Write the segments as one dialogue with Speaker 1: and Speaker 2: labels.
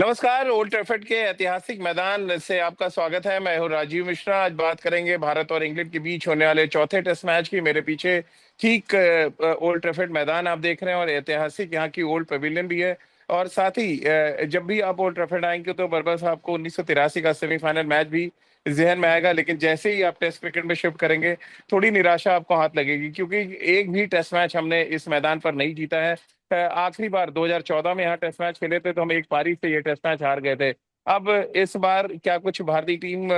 Speaker 1: नमस्कार। Old Trafford के ऐतिहासिक मैदान से आपका स्वागत है। मैं हूं राजीव मिश्रा। आज बात करेंगे भारत और इंग्लैंड के बीच होने वाले चौथे टेस्ट मैच की। मेरे पीछे ठीक ओल्ड ट्रैफर्ड मैदान आप देख रहे हैं और ऐतिहासिक यहाँ की ओल्ड पवेलियन भी है। और साथ ही जब भी आप ओल्ड ट्रैफर्ड आएंगे तो बरबस आपको 1983 का सेमीफाइनल मैच भी जहन में आएगा। लेकिन जैसे ही आप टेस्ट क्रिकेट में शिफ्ट करेंगे थोड़ी निराशा आपको हाथ लगेगी, क्योंकि एक भी टेस्ट मैच हमने इस मैदान पर नहीं जीता है। आखिरी बार 2014 में यहाँ टेस्ट मैच खेले थे तो हम एक पारी से ये टेस्ट मैच हार गए थे। अब इस बार क्या कुछ भारतीय टीम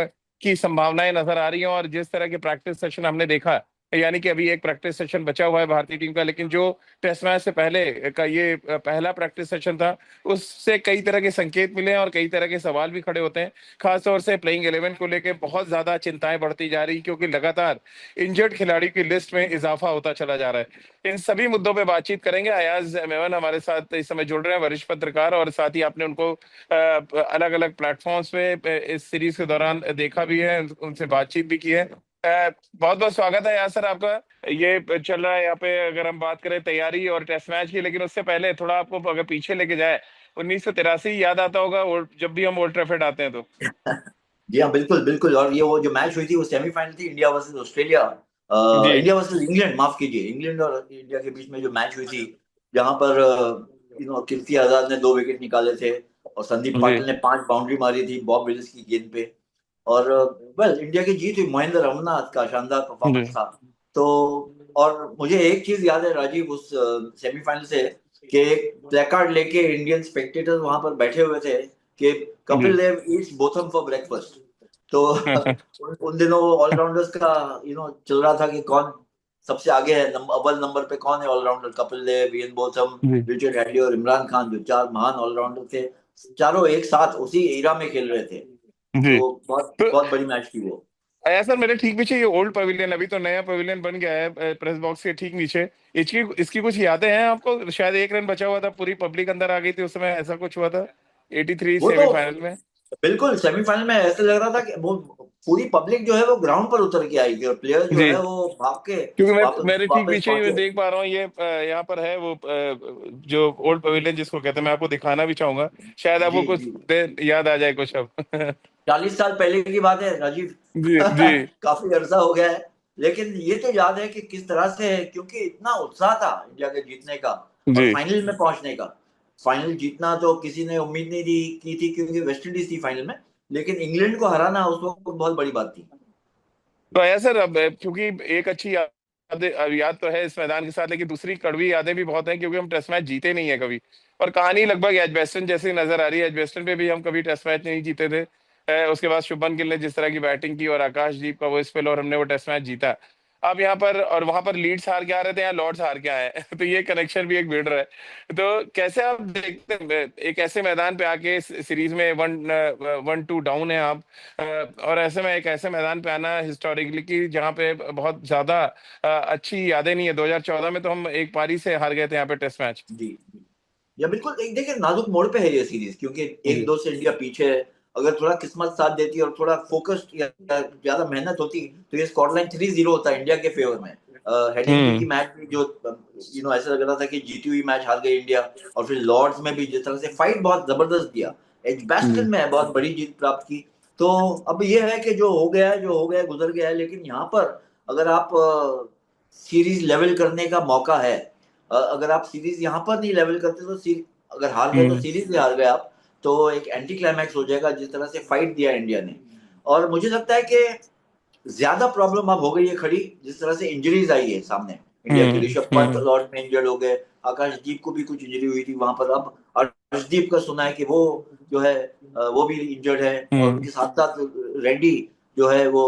Speaker 1: की संभावनाएं नजर आ रही हैं? और जिस तरह के प्रैक्टिस सेशन हमने देखा, यानी कि अभी एक प्रैक्टिस सेशन बचा हुआ है भारतीय टीम का, लेकिन जो टेस्ट मैच से पहले का ये पहला प्रैक्टिस सेशन था, उससे कई तरह के संकेत मिले हैं और कई तरह के सवाल भी खड़े होते हैं। खासतौर से प्लेइंग 11 को लेकर बहुत ज्यादा चिंताएं बढ़ती जा रही, क्योंकि लगातार इंजर्ड खिलाड़ी की लिस्ट में इजाफा होता चला जा रहा है। इन सभी मुद्दों पे बातचीत करेंगे। अयाज मेमन हमारे साथ इस समय जुड़ रहे हैं, वरिष्ठ पत्रकार, और साथ ही आपने उनको अलग अलग प्लेटफॉर्म्स पे इस सीरीज के दौरान देखा भी है, उनसे बातचीत भी की है। बहुत बहुत स्वागत है यार सर आपका। ये चल रहा है यहाँ पे, अगर हम बात करें तैयारी और टेस्ट मैच की, लेकिन उससे पहले थोड़ा आपको अगर पीछे लेके जाए, 1983 याद आता होगा जब भी हम ओल्ड ट्रैफर्ड आते हैं तो।
Speaker 2: जी हाँ, बिल्कुल बिल्कुल। और ये वो जो मैच हुई थी वो सेमीफाइनल थी, इंडिया वर्सेस ऑस्ट्रेलिया।
Speaker 1: जी
Speaker 2: इंडिया वर्सेस इंग्लैंड, माफ कीजिए, इंग्लैंड और इंडिया के बीच में जो मैच हुई थी, जहां पर कीर्ति आजाद ने 2 विकेट निकाले थे और संदीप
Speaker 1: जी
Speaker 2: पाटिल ने 5 बाउंड्री मारी थी बॉब विलिस की गेंद पे। और वेल, इंडिया की जीत हुई, महेंद्र रमन्नाथ का शानदार
Speaker 1: जी
Speaker 2: परफॉर्मेंस था। तो और मुझे एक चीज याद है राजीव, उस सेमीफाइनल से, कि एक प्लेकार्ड लेके इंडियन स्पेक्टेटर्स वहां पर बैठे हुए थे कि
Speaker 1: जी
Speaker 2: Kapil Dev Yeats Botham for breakfast. तो उन दिनों ऑलराउंडर्स का चल रहा था कि कौन सबसे आगे है, अव्वल नंबर पे कौन है allrounder. Kapil Dev, Ian Botham,
Speaker 1: जी
Speaker 2: रिचर्ड हेडली और इमरान खान, जो चार महान ऑलराउंडर थे, चारों एक साथ उसी एरा में खेल रहे थे।
Speaker 1: जी।
Speaker 2: तो बहुत
Speaker 1: तो
Speaker 2: बहुत बड़ी मैच थी वो।
Speaker 1: सर मेरे ठीक पीछे ये ओल्ड पवेलियन, अभी तो नया पवेलियन बन गया है प्रेस बॉक्स के ठीक नीचे। इसकी इसकी कुछ यादें हैं आपको? शायद एक रन बचा हुआ था, पूरी पब्लिक अंदर आ गई थी उस समय, ऐसा कुछ हुआ था 83
Speaker 2: वो तो
Speaker 1: सेमीफाइनल में।
Speaker 2: बिल्कुल सेमीफाइनल में ऐसे लग रहा था कि वो पूरी पब्लिक जो है वो ग्राउंड पर उतर के आई थी और प्लेयर जो
Speaker 1: जी,
Speaker 2: है वो भाग के
Speaker 1: क्योंकि मैं
Speaker 2: वापस
Speaker 1: मेरे ठीक
Speaker 2: वापस
Speaker 1: पीछे ही मैं
Speaker 2: पहुंचे।
Speaker 1: देख पा रहा हूँ ये यहाँ पर है वो जो ओल्ड पवेलियन जिसको कहते हैं। मैं आपको दिखाना भी चाहूंगा, शायद आपको
Speaker 2: जी
Speaker 1: कुछ
Speaker 2: जी।
Speaker 1: देर याद आ जाए कुछ अब।
Speaker 2: 40 साल पहले की बात है राजीव।
Speaker 1: जी जी
Speaker 2: काफी अरसा हो गया है। लेकिन ये तो याद है कि किस तरह से, क्योंकि इतना उत्साह था इंडिया के जीतने का और
Speaker 1: जी।
Speaker 2: फाइनल में पहुंचने का। फाइनल जीतना तो किसी ने उम्मीद नहीं दी की थी, क्योंकि वेस्ट इंडीज थी फाइनल में। लेकिन इंग्लैंड को हराना उस वक्त बहुत बड़ी बात थी।
Speaker 1: तो आया सर, अब क्योंकि एक अच्छी याद तो है इस मैदान के साथ, लेकिन दूसरी कड़वी यादें भी बहुत हैं, क्योंकि हम टेस्ट मैच जीते नहीं है कभी। और कहानी लगभग एजबेस्टन जैसी नजर आ रही है। एजबेस्टन पे भी हम कभी टेस्ट मैच नहीं जीते थे। उसके बाद शुभमन गिल ने जिस तरह की बैटिंग की और आकाशदीप का वो स्पेल, और हमने वो टेस्ट मैच जीता। अब यहाँ पर और वहां पर लीड्स हार के आ रहे थे, यहाँ लॉर्ड्स हार के आए हैं। तो ये कनेक्शन भी एक बिगड़ रहा है। तो कैसे आप देखते हैं एक ऐसे मैदान पे आके, सीरीज में 1-2 डाउन है आप, और ऐसे में एक ऐसे मैदान पे आना हिस्टोरिकली की जहाँ पे बहुत ज्यादा अच्छी यादें नहीं है। 2014 में तो हम एक पारी से हार गए थे यहाँ पे टेस्ट मैच।
Speaker 2: जी जी। या बिल्कुल, एक देखिए नाजुक मोड़ पे है ये सीरीज, क्योंकि एक
Speaker 1: जी
Speaker 2: दो से इंडिया पीछे है। अगर थोड़ा किस्मत साथ देती और थोड़ा फोकस्ड या ज्यादा मेहनत होती तो ये स्कॉटलैंड 3-0 होता इंडिया के फेवर में। हेडिंग्ली की
Speaker 1: हम्म
Speaker 2: मैच भी जो ऐसा लग रहा था कि जीती हुई मैच हार गई इंडिया। और फिर लॉर्ड्स में भी जिस तरह से फाइट बहुत जबरदस्त दिया, एजबैस्टन
Speaker 1: जी
Speaker 2: में बहुत बड़ी जीत प्राप्त की। तो अब ये है कि जो हो गया है, जो हो गया है, गुजर गया है। लेकिन यहाँ पर अगर आप सीरीज लेवल करने का मौका है, अगर आप सीरीज यहाँ पर नहीं लेवल करते तो अगर हार गए तो
Speaker 1: हम्म
Speaker 2: सीरीज में हार गए आप, तो एक एंटी क्लाइमैक्स हो जाएगा जिस तरह से फाइट दिया इंडिया ने। और मुझे लगता है कि ज्यादा प्रॉब्लम अब हो गई है खड़ी, जिस तरह से इंजरीज आई है सामने इंडिया की। ऋषभ पंत
Speaker 1: हम्म।
Speaker 2: लॉर्ड में इंजर्ड हो गए, आकाशदीप को भी कुछ इंजरी हुई थी वहां पर। अब अर्शदीप का सुना है कि वो जो है वो भी इंजर्ड है। और
Speaker 1: हम्म
Speaker 2: उनके साथ साथ रेड्डी जो है वो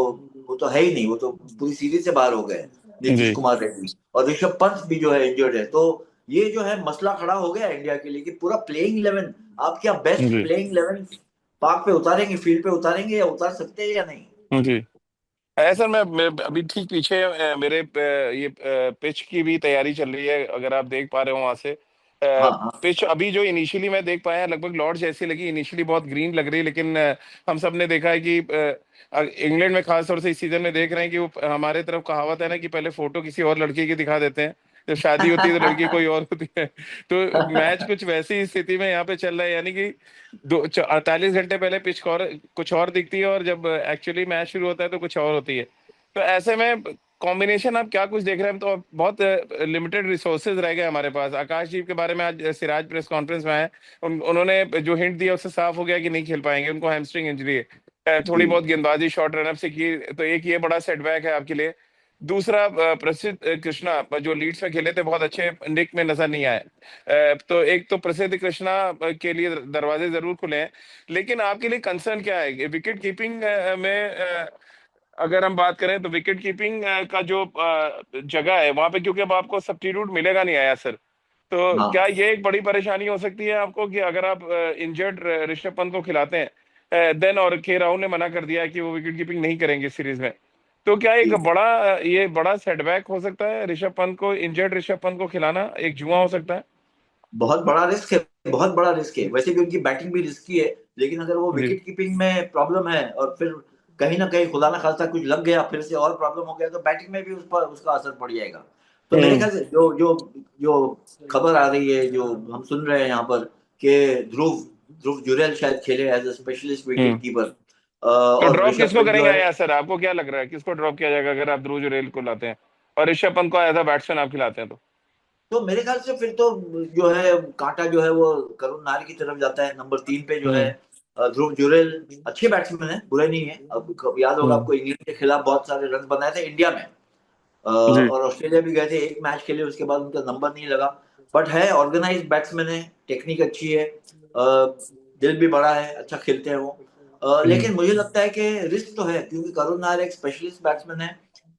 Speaker 2: तो है ही नहीं, वो तो पूरी सीरीज से बाहर हो गए, नीतीश
Speaker 1: जी
Speaker 2: कुमार रेड्डी। और ऋषभ पंत भी जो है इंजर्ड है। तो ये जो है मसला खड़ा हो गया है इंडिया के लिए कि पूरा प्लेइंग इलेवन, आप क्या बेस्ट
Speaker 1: जी
Speaker 2: प्लेइंग इलेवन पाक पे उतारेंगे, फील्ड पे उतारेंगे, या उतार सकते हैं या नहीं।
Speaker 1: जी। सर मैं अभी ठीक पीछे मेरे ये पिच की भी तैयारी चल रही है, अगर आप देख पा रहे हो वहां से।
Speaker 2: हाँ हाँ।
Speaker 1: पिच अभी जो इनिशियली मैं देख पाया, लगभग लॉर्ड जैसी लगी। इनिशियली बहुत ग्रीन लग रही है, लेकिन हम सब ने देखा है कि इंग्लैंड में खास तौर से इस सीजन में देख रहे हैं कि वो हमारे तरफ कहावत है ना कि पहले फोटो किसी और लड़के की दिखा देते हैं। जब शादी होती है तो लड़की कोई और होती है। तो मैच कुछ वैसी स्थिति में यहाँ पे चल रहा है, यानी कि 48 घंटे पहले पिच कुछ और दिखती है, और जब एक्चुअली मैच शुरू होता है तो कुछ और होती है। तो ऐसे में कॉम्बिनेशन आप क्या कुछ देख रहे हैं? तो बहुत लिमिटेड रिसोर्सेज रह गए हमारे पास। आकाशदीप के बारे में आज सिराज प्रेस कॉन्फ्रेंस में आए, उन्होंने जो हिंट दिया उससे साफ हो गया कि नहीं खेल पाएंगे, उनको हैमस्ट्रिंग इंजरी है। थोड़ी
Speaker 2: जी।
Speaker 1: बहुत गेंदबाजी शॉर्ट रनअप से की, तो एक ये बड़ा सेटबैक है आपके लिए। दूसरा, प्रसिद्ध कृष्णा जो लीड्स में खेले थे, बहुत अच्छे निक में नजर नहीं आए। तो एक तो प्रसिद्ध कृष्णा के लिए दरवाजे जरूर खुले हैं, लेकिन आपके लिए कंसर्न क्या है विकेट कीपिंग में? अगर हम बात करें तो विकेट कीपिंग का जो जगह है वहां पे, क्योंकि अब आपको सब्स्टिट्यूट मिलेगा नहीं आया सर। तो क्या
Speaker 2: हाँ,
Speaker 1: ये एक बड़ी परेशानी हो सकती है आपको कि अगर आप इंजर्ड ऋषभ पंत को खिलाते हैं देन, और के राहुल ने मना कर दिया है कि वो विकेट कीपिंग नहीं करेंगे सीरीज में, तो क्या एक
Speaker 2: जी।
Speaker 1: बड़ा ये बड़ा सेटबैक हो सकता है ऋषभ पंत को, इंजर्ड ऋषभ पंत को खिलाना एक जुआ हो सकता है?
Speaker 2: बहुत बड़ा रिस्क है, बहुत बड़ा रिस्क है। वैसे भी उनकी बैटिंग भी रिस्की है, लेकिन अगर वो
Speaker 1: जी।
Speaker 2: विकेट कीपिंग में प्रॉब्लम है और फिर कहीं ना कहीं खुदा ना खास्ता कुछ लग गया, फिर से और प्रॉब्लम हो गया, तो बैटिंग में भी उस पर उसका असर पड़ जाएगा। तो मेरे
Speaker 1: हम्म।
Speaker 2: ख्याल से जो जो जो खबर आ रही है, जो हम सुन रहे हैं यहाँ पर, कि ध्रुव ध्रुव जुरैल शायद खेले as a specialist wicket
Speaker 1: hmm.
Speaker 2: Keeper,
Speaker 1: तो
Speaker 2: और
Speaker 1: ड्रॉप
Speaker 2: ऋषभ
Speaker 1: किसको
Speaker 2: पंत जो
Speaker 1: करेंगे
Speaker 2: है।
Speaker 1: आया सर? आपको क्या लग रहा है किसको ड्रॉप किया जाएगा अगर आप ध्रुव जुरैल को लाते हैं और ऋषभ पंत को एज अ बैट्समैन आप खिलाते हैं तो?
Speaker 2: तो मेरे ख्याल से फिर तो जो है कांटा जो है वो करुण नायर की तरफ जाता है। नंबर 3 पे जो है
Speaker 1: हम्म।
Speaker 2: ध्रुव जुरैल अच्छे बैट्समैन है, बुरे नहीं है। अब याद होगा
Speaker 1: हम्म।
Speaker 2: आपको, इंग्लैंड के खिलाफ बहुत सारे रन बनाए थे इंडिया में,
Speaker 1: जी।
Speaker 2: और ऑस्ट्रेलिया भी गए थे, एक मैच के लिए, उसके बाद उनका नंबर नहीं लगा। बट है ऑर्गेनाइज बैट्समैन है, टेक्निक अच्छी है, दिल भी बड़ा है, अच्छा खेलते हैं वो।
Speaker 1: हम्म।
Speaker 2: लेकिन मुझे लगता है कि रिस्क तो है, क्योंकि करुण नायर एक स्पेशलिस्ट बैट्समैन है।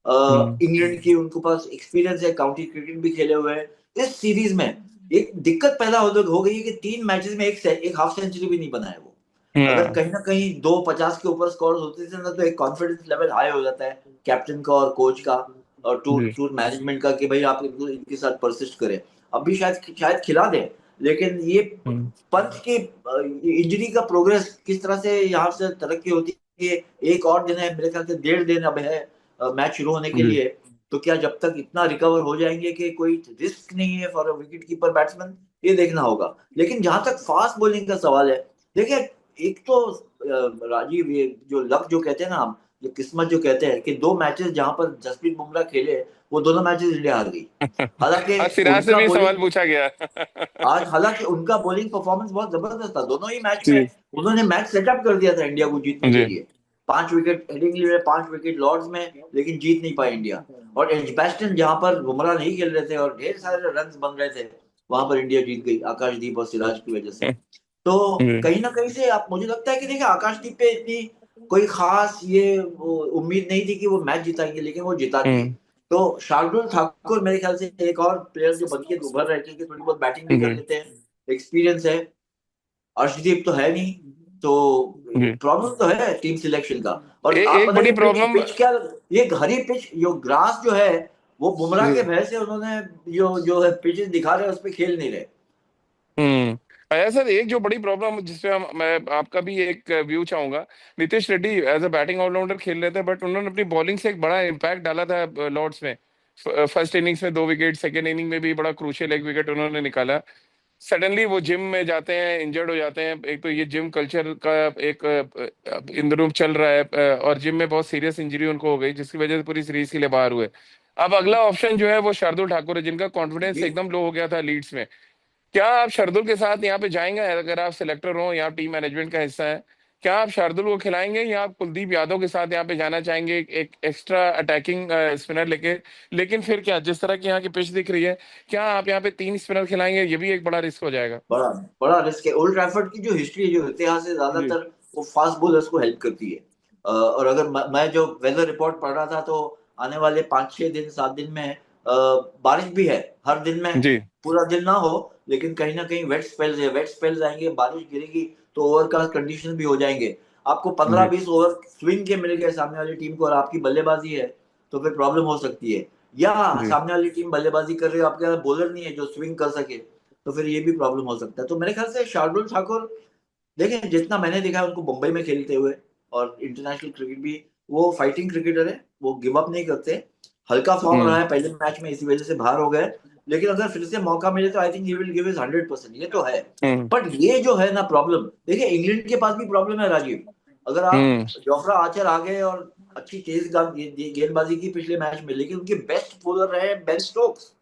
Speaker 1: हम्म।
Speaker 2: इंग्लैंड की उनके पास एक्सपीरियंस है, काउंटी क्रिकेट भी खेले हुए हैं। इस सीरीज में एक दिक्कत पैदा हो गई है कि 3 मैचेस में एक हाफ सेंचुरी भी नहीं बनाया वो। अगर
Speaker 1: हम्म।
Speaker 2: कहीं ना कहीं 250 के ऊपर स्कोर होते थे ना, तो एक कॉन्फिडेंस लेवल हाई हो जाता है कैप्टन का और कोच का और टूर
Speaker 1: जी।
Speaker 2: टूर मैनेजमेंट का, कि भाई आप इनके साथ परसिस्ट करें। अब भी शायद शायद खिला दें, लेकिन ये
Speaker 1: हम्म।
Speaker 2: पंच की इंजरी का प्रोग्रेस किस तरह से यहाँ से तरक्की होती है। एक और दिन है, मेरे ख्याल से 1.5 दिन अब है मैच शुरू होने के
Speaker 1: जी।
Speaker 2: लिए। तो क्या जब तक इतना रिकवर हो जाएंगे कि कोई रिस्क नहीं है for a wicket keeper batsman, ये देखना होगा। लेकिन जहां तक फास्ट बॉलिंग का सवाल है, देखिए, एक तो राजीव, ये जो लक जो कहते हैं ना हम, जो किस्मत जो कहते हैं, कि 2 मैचेस जहां पर जसप्रीत बुमराह खेले, वो दोनों मैचेस इंडिया हार गई। हालांकि
Speaker 1: आज सिराज से
Speaker 2: उनका
Speaker 1: भी सवाल
Speaker 2: बॉलिंग
Speaker 1: पूछा गया।
Speaker 2: आज हालांकि उनका बॉलिंग परफॉर्मेंस बहुत जबरदस्त था दोनों ही मैच में।
Speaker 1: जी।
Speaker 2: उन्होंने मैच सेटअप कर दिया था इंडिया को जीतने के
Speaker 1: जी।
Speaker 2: लिए। 5 विकेट हेडिंगली में, 5 विकेट लॉर्ड्स में, लेकिन जीत नहीं पाई इंडिया। और एजबैस्टन जहां पर बुमराह नहीं खेल रहे थे और ढेर सारे रन बन रहे थे, वहां पर इंडिया जीत गई आकाशदीप और सिराज की वजह से। तो
Speaker 1: जी।
Speaker 2: कहीं ना कहीं से आप, मुझे लगता है कि देखिए, आकाशदीप पे इतनी कोई खास ये उम्मीद नहीं थी कि वो मैच जिताएंगे, लेकिन वो जिता दिए।
Speaker 1: हम्म।
Speaker 2: तो शार्दुल ठाकुर मेरे ख्याल से एक और प्लेयर जो बन के उभर रहे थे, कि थोड़ी बहुत बैटिंग भी कर
Speaker 1: जी।
Speaker 2: लेते हैं, एक्सपीरियंस है। अर्शदीप तो है नहीं, तो
Speaker 1: जी।
Speaker 2: प्रॉब्लम तो है टीम सिलेक्शन का। और आप
Speaker 1: एक बड़ी
Speaker 2: बताइए, पिच
Speaker 1: प्रॉब्लम।
Speaker 2: पिच क्या, ये हरी पिच, जो ग्रास जो है, वो बुमराह के भय से उन्होंने जो है पिच दिखा रहे हैं उस पर खेल नहीं रहे।
Speaker 1: हम्म। सर एक जो बड़ी प्रॉब्लम जिसपे मैं आपका भी एक व्यू चाहूंगा। Nitish Reddy as a batting allrounder खेल रहे थे, बट उन्होंने अपनी बॉलिंग से एक बड़ा इम्पैक्ट डाला था लॉर्ड्स में। फर्स्ट इनिंग्स में 2 विकेट, सेकेंड इनिंग में भी बड़ा क्रूशियल 1 विकेट उन्होंने निकाला। सडनली वो जिम में जाते हैं, इंजर्ड हो जाते हैं। एक तो ये जिम कल्चर का एक इन दिनों चल रहा है, और जिम में बहुत सीरियस इंजरी उनको हो गई, जिसकी वजह से पूरी सीरीज के लिए बाहर हुए। अब अगला ऑप्शन जो है वो शार्दुल ठाकुर है, जिनका कॉन्फिडेंस
Speaker 2: जी।
Speaker 1: एकदम लो हो गया था लीड्स में। क्या आप शार्दुल के साथ यहाँ पे जाएंगे अगर आप सिलेक्टर हो या टीम मैनेजमेंट का हिस्सा है? क्या आप शार्दुल को खिलाएंगे या आप कुलदीप यादव के साथ यहाँ पे जाना चाहेंगे, एक एक्स्ट्रा अटैकिंग स्पिनर लेके? लेकिन फिर क्या, जिस तरह की यहाँ की पिच दिख रही है, क्या आप यहाँ पे 3 स्पिनर खिलाएंगे? ये भी एक बड़ा रिस्क हो जाएगा।
Speaker 2: बड़ा बड़ा रिस्क है। ओल्ड ट्रैफर्ड की जो हिस्ट्री, जो इतिहास है,
Speaker 1: जी।
Speaker 2: ज्यादातर वो फास्ट बॉलर्स को हेल्प करती है। और अगर मैं जो वेदर रिपोर्ट पढ़ रहा था, तो आने वाले 5-6 दिन 7 दिन में बारिश भी है हर दिन में।
Speaker 1: जी।
Speaker 2: पूरा दिन ना हो, लेकिन कहीं ना कहीं वेट स्पेल्स है, वेट स्पेल्स आएंगे, बारिश गिरेगी, तो ओवरकास्ट कंडीशन भी हो जाएंगे। आपको पंद्रह
Speaker 1: जी।
Speaker 2: बीस ओवर स्विंग के मिल गए सामने वाली टीम को, और आपकी बल्लेबाजी है, तो फिर प्रॉब्लम हो सकती है। या
Speaker 1: जी।
Speaker 2: सामने वाली टीम बल्लेबाजी कर रही है, आपके पास बॉलर नहीं है जो स्विंग कर सके, तो फिर ये भी प्रॉब्लम हो सकता है। तो मेरे ख्याल से शार्दुल ठाकुर, देखिए, जितना मैंने देखा है उनको मुंबई में खेलते हुए और इंटरनेशनल क्रिकेट भी, वो फाइटिंग क्रिकेटर है, वो गिव अप नहीं करते। हल्का फॉर्म रहा
Speaker 1: हम्म।
Speaker 2: है पहले मैच में, इसी वजह से बाहर हो गए। लेकिन अगर फिर से मौका मिले तो I think he will give his 100%, ये तो है।
Speaker 1: हम्म।
Speaker 2: बट ये जो है ना प्रॉब्लम, देखिए इंग्लैंड के पास भी प्रॉब्लम है राजीव। अगर आप,
Speaker 1: हम्म।
Speaker 2: जोफ्रा आर्चर आ गए और अच्छी तेज गेंदबाजी की पिछले मैच में, लेकिन उनके बेस्ट बॉलर रहे बेन स्टोक्स।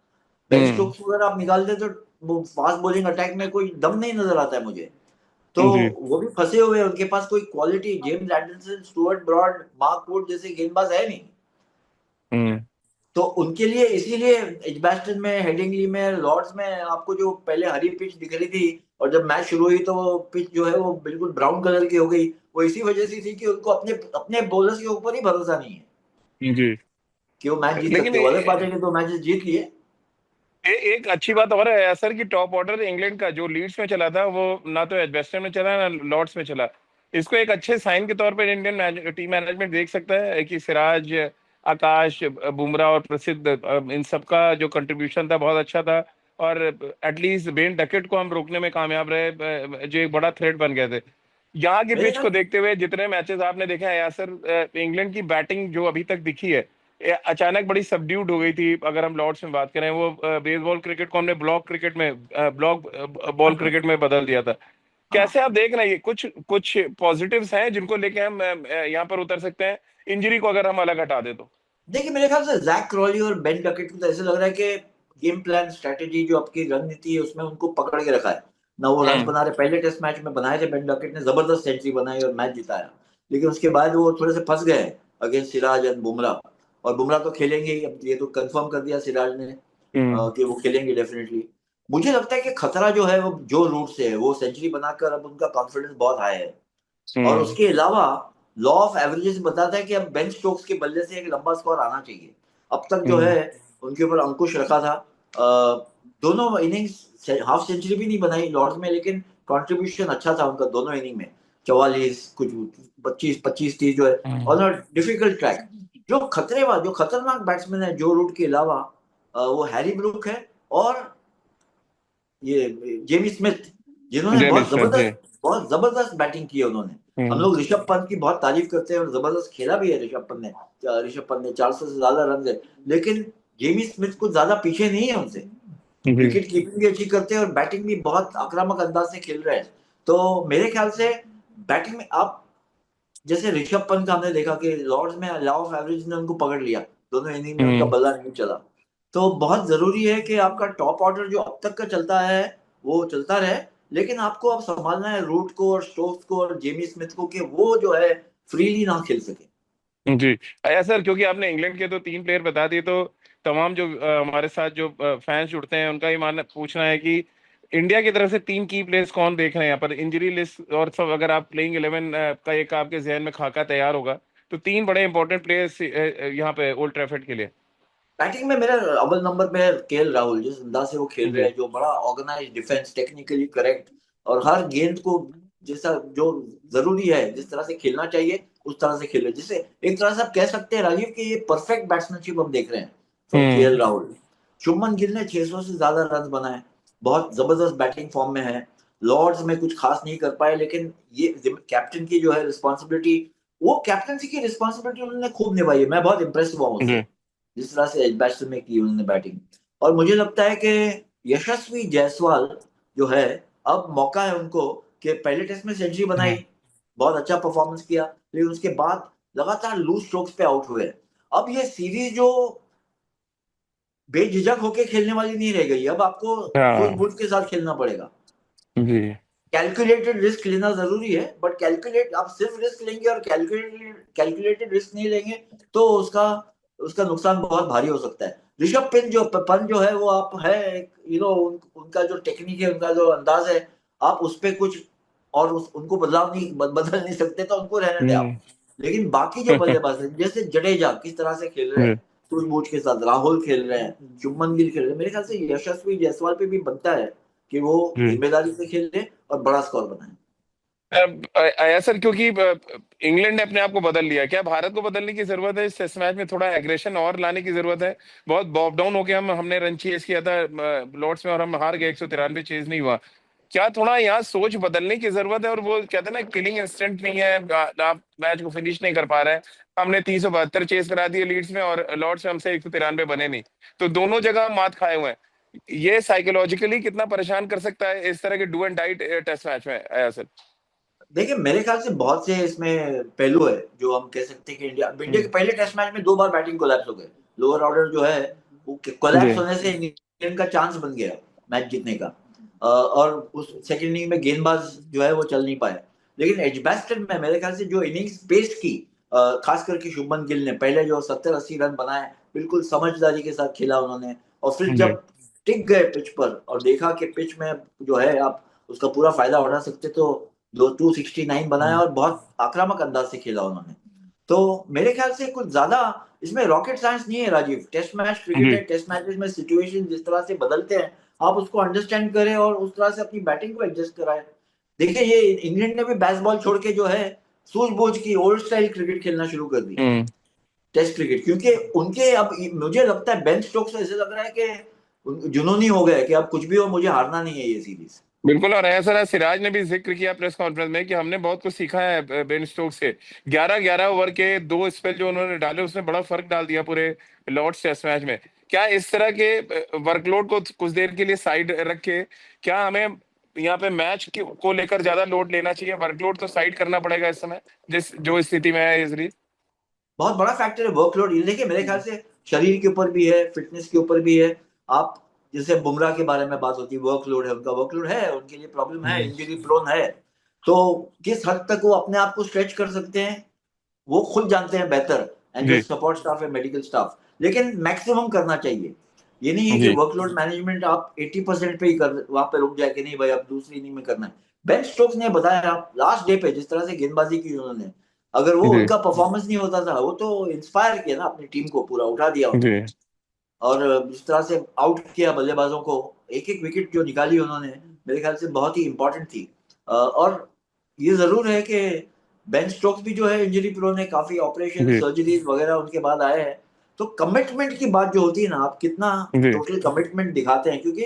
Speaker 2: बेन
Speaker 1: हम्म।
Speaker 2: स्टोक्स को अगर आप निकाल दे तो वो फास्ट बॉलिंग अटैक में कोई दम नहीं नजर आता है मुझे। तो
Speaker 1: जी।
Speaker 2: वो भी फंसे हुए हैं, उनके पास कोई quality James Anderson, Stuart Broad, Mark Wood जैसे गेंदबाज है नहीं।
Speaker 1: हम्म।
Speaker 2: तो उनके लिए इसीलिए एजबैस्टन में, हेडिंगली में, लॉर्ड्स में आपको जो पहले हरी पिच दिख रही थी, और जब मैच शुरू हुई तो वो पिच जो है वो बिल्कुल ब्राउन कलर की हो गई। वो इसी वजह से थी कि उनको अपने अपने बॉलर्स के ऊपर ही भरोसा नहीं है
Speaker 1: जी।
Speaker 2: कि वो मैच जीत
Speaker 1: लेकिन
Speaker 2: सकते हो। अलग बात है कि 2 मैचेस जीत लिए।
Speaker 1: एक अच्छी बात और है सर कि टॉप ऑर्डर इंग्लैंड का जो लीड्स में चला था वो ना तो एजबेस्टन में चला ना लॉर्ड्स में चला। इसको एक अच्छे साइन के तौर पर इंडियन टीम मैनेजमेंट देख सकता है कि सिराज, आकाश, बुमराह और प्रसिद्ध, इन सबका जो कंट्रीब्यूशन था बहुत अच्छा था। और एटलीस्ट बेन डकेट को हम रोकने में कामयाब रहे, जो एक बड़ा थ्रेट बन गए थे। यहाँ की
Speaker 2: मेरे
Speaker 1: पिच को
Speaker 2: ख्याल,
Speaker 1: देखते हुए जितने मैचेस आपने देखे हैं यासर, इंग्लैंड की बैटिंग जो अभी तक दिखी है, ये अचानक बड़ी सबड्यूड हो गई थी। अगर हम लॉर्ड्स में बात करें, वो बेसबॉल क्रिकेट को हमने ब्लॉक क्रिकेट में, ब्लॉक बॉल क्रिकेट में बदल दिया था।
Speaker 2: हाँ
Speaker 1: कैसे आप देख रहे हैं, ये कुछ कुछ पॉजिटिव्स हैं जिनको लेके हम यहाँ पर उतर सकते हैं, इंजरी को अगर हम अलग हटा दे तो?
Speaker 2: देखिए मेरे ख्याल से जैक क्रॉली और बेन डकेट को तो ऐसे लग रहा है कि गेम प्लान स्ट्रेटेजी जो आपकी रणनीति है उसमें उनको पकड़ के रखा है ना। वो रन
Speaker 1: हम्म।
Speaker 2: बना रहे, पहले टेस्ट मैच में बनाए थे, बेन डकेट ने जबरदस्त सेंचुरी बनाई और मैच जिताया। लेकिन उसके बाद वो थोड़े से फंस गए अगेंस्ट सिराज एंड बुमराह। और बुमराह तो खेलेंगे ही, अब ये तो कंफर्म कर दिया सिराज ने
Speaker 1: हम्म।
Speaker 2: कि वो खेलेंगे डेफिनेटली। मुझे लगता है कि खतरा जो है वो जो रूट से है, वो सेंचुरी बनाकर अब उनका कॉन्फिडेंस बहुत हाई है। और
Speaker 1: हम्म।
Speaker 2: उसके अलावा लॉ ऑफ एवरेजेस बताता है कि अब बेन स्टोक्स के बल्ले से एक लंबा स्कोर आना चाहिए। अब तक जो
Speaker 1: हम्म।
Speaker 2: है उनके ऊपर अंकुश रखा था। दोनों इनिंग्स हाफ सेंचुरी भी नहीं बनाई लॉर्ड्स में, लेकिन कंट्रीब्यूशन अच्छा था उनका दोनों इनिंग में। 44 कुछ, 25 25 30 जो है
Speaker 1: हम्म।
Speaker 2: On difficult track. जो खतरनाक बैट्समैन है जो रूट के अलावा, वो हैरी ब्रूक है और ये जेमी स्मिथ, जिन्होंने
Speaker 1: जेमी स्मिथ जी।
Speaker 2: बहुत जबरदस्त बैटिंग की है उन्होंने। हम
Speaker 1: हम्म।
Speaker 2: लोग ऋषभ पंत की बहुत तारीफ करते हैं और जबरदस्त खेला भी है ऋषभ पंत ने 400 से ज्यादा रन है। लेकिन जेमी स्मिथ कुछ ज्यादा पीछे नहीं है उनसे।
Speaker 1: जी।
Speaker 2: विकेट कीपिंग भी अच्छी करते हैं और बैटिंग भी बहुत आक्रामक अंदाज से खेल रहे हैं। तो मेरे ख्याल से बैटिंग में आप, जैसे ऋषभ पंत का हमने देखा कि लॉर्ड्स में लॉ ऑफ एवरेज ने उनको पकड़ लिया, दोनों इनिंग में उनका
Speaker 1: हम्म।
Speaker 2: बल्ला नहीं चला। तो बहुत जरूरी है कि आपका टॉप ऑर्डर जो अब तक का चलता है वो चलता रहे। लेकिन आपको अब संभालना है रूट को और स्टोक्स को और जेमी स्मिथ को कि वो जो है फ्रीली ना खेल सके।
Speaker 1: जी। अच्छा सर, क्योंकि आपने इंग्लैंड के तो 3 प्लेयर बता दिए, तो तमाम जो हमारे साथ जो फैंस जुड़ते हैं उनका ही मानना पूछना है कि इंडिया की तरफ से 3 की प्लेयर्स कौन देख रहे हैं यहाँ पर, इंजरी लिस्ट और सब, अगर आप प्लेइंग 11 का एक आपके जहन में खाका तैयार होगा तो 3 बड़े इंपॉर्टेंट प्लेयर्स यहाँ पे ओल्ड ट्रैफर्ड के लिए।
Speaker 2: बैटिंग में मेरा अव्वल नंबर पे है केएल राहुल। जिस अंदाज से वो खेल रहे
Speaker 1: जी।
Speaker 2: हैं, जो बड़ा ऑर्गेनाइज डिफेंस, टेक्निकली करेक्ट, और हर गेंद को जैसा जो जरूरी है जिस तरह से खेलना चाहिए उस तरह से खेल रहे हैं। जिससे एक तरह से आप कह सकते हैं राजीव कि ये परफेक्ट बैट्समैनशिप हम देख रहे हैं from
Speaker 1: hmm.
Speaker 2: KL Rahul. Shubman Gill ने 600 से ज्यादा रन बनाए, बहुत जबरदस्त बैटिंग फॉर्म में है। लॉर्ड्स में कुछ खास नहीं कर पाए, लेकिन ये कैप्टन की जो है रिस्पॉन्सिबिलिटी, वो कैप्टनसी की रिस्पॉन्सिबिलिटी उन्होंने खूब निभाई है। मैं बहुत इंप्रेस हुआ हूं
Speaker 1: जी।
Speaker 2: उससे, जिस तरह से एजबैस्टन में की उन्होंने बैटिंग। और मुझे लगता है कि यशस्वी जायसवाल जो है, अब मौका है उनको कि पहले टेस्ट में सेंचुरी बनाई,
Speaker 1: हम्म।
Speaker 2: बहुत अच्छा परफॉर्मेंस किया, लेकिन उसके बाद लगातार लूज स्ट्रोक्स पे आउट हुए। अब ये सीरीज जो बेझिझक होके खेलने वाली नहीं रह गई, अब आपको
Speaker 1: हाँ।
Speaker 2: सूझबूझ के साथ खेलना पड़ेगा।
Speaker 1: जी।
Speaker 2: कैलकुलेटेड रिस्क लेना जरूरी है, बट कैलकुलेट आप सिर्फ रिस्क लेंगे और कैलकुलेटेड रिस्क नहीं लेंगे तो उसका उसका नुकसान बहुत भारी हो सकता है। ऋषभ पंत जो है वो आप है, उनका जो टेक्निक है, उनका जो अंदाज है, आप उस पे कुछ और उनको बदल नहीं सकते, तो उनको रहने दें आप।
Speaker 1: हम्म।
Speaker 2: लेकिन बाकी जो बल्लेबाज हैं, जैसे जडेजा किस तरह से खेल रहे
Speaker 1: जी।
Speaker 2: हैं सूझबूझ के साथ, राहुल खेल रहे हैं, शुभमन गिल खेल रहे हैं, मेरे ख्याल से यशस्वी जायसवाल पे भी बनता है कि वो
Speaker 1: जी।
Speaker 2: जिम्मेदारी से खेले और बड़ा स्कोर बनाए।
Speaker 1: आया सर, क्योंकि इंग्लैंड ने अपने आप को बदल लिया, क्या भारत को बदलने की जरूरत है? इस टेस्ट मैच में थोड़ा एग्रेशन और लाने की जरूरत है। बहुत बॉब डाउन होके हमने रन चेज किया था लॉर्ड्स में और हम हार गए, 193 चेज नहीं हुआ। क्या थोड़ा यहाँ सोच बदलने की जरूरत है? और वो कहते हैं ना, किलिंग इंस्टेंट नहीं है, आप मैच को फिनिश नहीं कर पा रहे हैं। हमने 372 चेज करा दिए लीड्स में और लॉर्ड्स में हमसे 193 बने नहीं, तो दोनों जगह हम मात खाए हुए हैं। ये साइकोलॉजिकली कितना परेशान कर सकता है इस तरह के do and die test match में अयासर?
Speaker 2: देखिए मेरे ख्याल से बहुत से इसमें पहलू है जो हम कह सकते हैं कि इंडिया के पहले टेस्ट मैच में 2 बार बैटिंग कोलैप्स हो गए। लोअर ऑर्डर जो है वो
Speaker 1: जी।
Speaker 2: कोलैप्स होने से इंग्लैंड का चांस बन गया मैच जीतने का। और उस सेकंड इनिंग में गेंदबाज जो है वो चल नहीं पाए। लेकिन एजबैस्टन में मेरे ख्याल से जो इनिंग्स पेश की, खास करके शुभमन गिल ने पहले जो 70-80 रन बनाए, बिल्कुल समझदारी के साथ खेला उन्होंने। और फिर
Speaker 1: जी।
Speaker 2: जब टिक गए पिच पर और देखा कि पिच में जो है आप उसका पूरा फायदा उठा सकते, तो दो 269 बनाया और बहुत आक्रामक अंदाज से खेला उन्होंने। तो मेरे ख्याल से कुछ ज्यादा इसमें रॉकेट साइंस नहीं है राजीव। टेस्ट मैच क्रिकेट
Speaker 1: जी।
Speaker 2: है, टेस्ट मैचेस में सिचुएशन जिस तरह से बदलते हैं, आप उसको अंडरस्टैंड करें और उस तरह से अपनी बैटिंग को एडजस्ट कराएं। देखिए ये इंग्लैंड ने भी बेसबॉल छोड़ के जो है सूझबूझ की ओल्ड स्टाइल क्रिकेट खेलना शुरू कर दी,
Speaker 1: हम्म।
Speaker 2: Test cricket. क्योंकि उनके अब मुझे लगता है बेन स्टोक्स ऐसे लग रहा है कि जुनूनी हो गया है कि अब कुछ भी हो मुझे हारना नहीं है ये सीरीज।
Speaker 1: बिल्कुल। और ऐसा ना, सिराज ने भी जिक्र किया प्रेस कॉन्फ्रेंस में कि हमने बहुत कुछ सीखा है बेन स्टोक्स से। 11-11 ओवर के 2 स्पेल जो उन्होंने डाले उसने बड़ा फर्क डाल दिया पूरे लॉर्ड्स टेस्ट मैच में। क्या इस तरह के वर्कलोड को कुछ देर के लिए साइड रख के, क्या हमें यहाँ पे मैच को लेकर ज्यादा लोड लेना चाहिए? वर्कलोड तो साइड करना पड़ेगा इस समय, जिस जो स्थिति में है इस सीरीज।
Speaker 2: बहुत बड़ा फैक्टर है वर्कलोड। ये देखिए मेरे ख्याल से शरीर के ऊपर भी है, फिटनेस के ऊपर भी है। आप जैसे बुमराह के बारे में बात होती है, वर्कलोड है, उनका वर्कलोड है, उनके लिए प्रॉब्लम है,
Speaker 1: जी।
Speaker 2: इंजरी प्रोन है। तो किस हद तक वो अपने आप को स्ट्रेच कर सकते हैं वो खुद जानते हैं बेहतर, एंड जो
Speaker 1: जी।
Speaker 2: सपोर्ट स्टाफ है, मेडिकल स्टाफ। लेकिन मैक्सिमम करना चाहिए। ये नहीं है कि
Speaker 1: जी।
Speaker 2: वर्कलोड मैनेजमेंट आप 80% पे ही कर वहां पे रुक जाए कि नहीं भाई अब दूसरी इनिंग में करना है। बेन स्टोक्स ने बताया लास्ट डे पे जिस तरह से गेंदबाजी की उन्होंने, अगर वो
Speaker 1: जी।
Speaker 2: उनका परफॉर्मेंस नहीं होता था, वो तो इंस्पायर किया ना अपनी टीम को, पूरा उठा दिया
Speaker 1: जी।
Speaker 2: उन्होंने। और जिस तरह से आउट किया बल्लेबाजों को, एक एक विकेट जो निकाली उन्होंने, मेरे ख्याल से बहुत ही इंपॉर्टेंट थी। और ये जरूर है कि बेन स्टोक्स भी जो है इंजरी प्रोन है, काफी ऑपरेशन
Speaker 1: जी।
Speaker 2: सर्जरीज वगैरह उनके बाद आए हैं। तो कमिटमेंट की बात जो होती है ना, आप कितना
Speaker 1: जी।
Speaker 2: टोटल कमिटमेंट दिखाते हैं, क्योंकि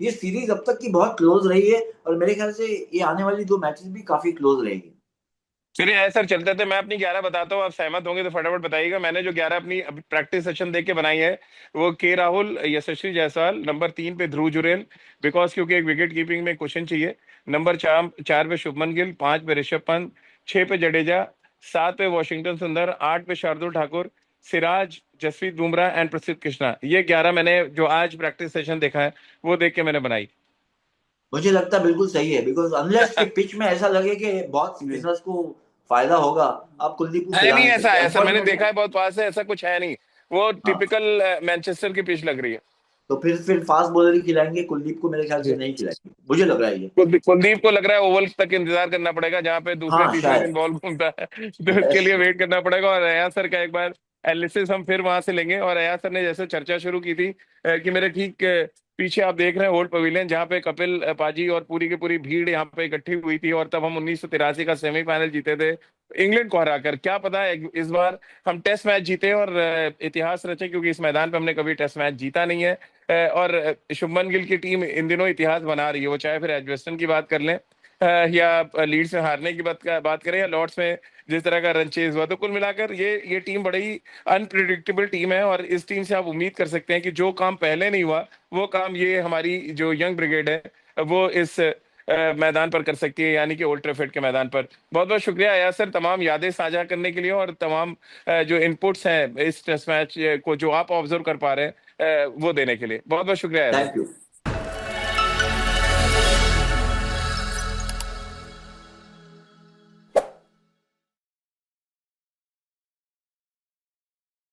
Speaker 2: ये सीरीज अब तक की बहुत क्लोज रही है और मेरे ख्याल से ये आने वाली 2 मैचेस भी काफी क्लोज रहेगी।
Speaker 1: चलिए ऐसा सर, चलते थे। मैं अपनी 11 बताता हूँ, आप सहमत होंगे तो फटाफट बताइएगा। मैंने जो 11 अपनी प्रैक्टिस सेशन देख के बनाई है, वो के राहुल, यशस्वी जायसवाल, नंबर 3 पे ध्रुव जुरैल, बिकॉज क्योंकि एक विकेट कीपिंग में क्वेश्चन चाहिए। नंबर 4 पे शुभमन गिल, 5 पे ऋषभ पंत, 6 पे जडेजा, 7 पे वॉशिंगटन सुंदर, 8 पे शार्दुल ठाकुर, सिराज, जसप्रीत बुमराह एंड प्रसिद्ध कृष्णा। ये 11 मैंने जो आज प्रैक्टिस सेशन देखा है वो देख के मैंने बनाई।
Speaker 2: मुझे लगता है बिल्कुल सही है, बिकॉज अनलेस के पिच में ऐसा लगे कि बहुत
Speaker 1: जी।
Speaker 2: स्पिनर्स को फायदा होगा, आप कुलदीप को
Speaker 1: है
Speaker 2: खिला
Speaker 1: नहीं
Speaker 2: नहीं
Speaker 1: ऐसा,
Speaker 2: सकते
Speaker 1: ऐसा मैंने
Speaker 2: अनफॉर्चुनेटली।
Speaker 1: देखा है बहुत पास से, ऐसा कुछ है नहीं। वो
Speaker 2: हाँ,
Speaker 1: टिपिकल मैनचेस्टर की पिच लग रही है।
Speaker 2: तो फिर फास्ट बॉलर ही खिलाएंगे, कुलदीप को मेरे ख्याल से
Speaker 1: जी।
Speaker 2: नहीं खिलाएंगे, मुझे लग रहा है ये।
Speaker 1: कुलदीप को लग रहा है ओवल तक इंतजार करना पड़ेगा, जहां पे दूसरे
Speaker 2: हाँ
Speaker 1: तीसरे दिन
Speaker 2: शायद।
Speaker 1: बॉल घूमता है। तो उसके लिए वेट करना पड़ेगा। और अयाज सर का एक बार एनालिसिस हम फिर वहां से लेंगे। और अयाज सर ने जैसे चर्चा शुरू की थी कि मेरे ठीक पीछे आप देख रहे हैं ओल्ड पवेलियन, जहाँ पे कपिल पाजी और पूरी की पूरी भीड़ यहाँ पे इकट्ठी हुई थी। और तब हम 1983 का सेमीफाइनल जीते थे इंग्लैंड को हराकर। क्या पता है इस बार हम टेस्ट मैच जीते और इतिहास रचे, क्योंकि इस मैदान पे हमने कभी टेस्ट मैच जीता नहीं है। और शुभमन गिल की टीम इन दिनों इतिहास बना रही है, वो चाहे फिर एजबेस्टन की बात कर लें या लीड्स में हारने की बात करें, या लॉर्ड्स में जिस तरह का रन चेज हुआ। तो कुल मिलाकर ये टीम बड़ी अनप्रिडिक्टेबल टीम है। और इस टीम से आप उम्मीद कर सकते हैं कि जो काम पहले नहीं हुआ, वो काम ये हमारी जो यंग ब्रिगेड है वो इस मैदान पर कर सकती है, यानी कि ओल्ड ट्रैफर्ड के मैदान पर। बहुत बहुत शुक्रिया अयाज सर, तमाम यादें साझा करने के लिए और तमाम जो इनपुट्स हैं इस टेस्ट मैच को जो आप ऑब्जर्व कर पा रहे हैं वो देने के लिए। बहुत बहुत शुक्रिया अयाज
Speaker 2: थैंक
Speaker 1: सर।
Speaker 2: यू।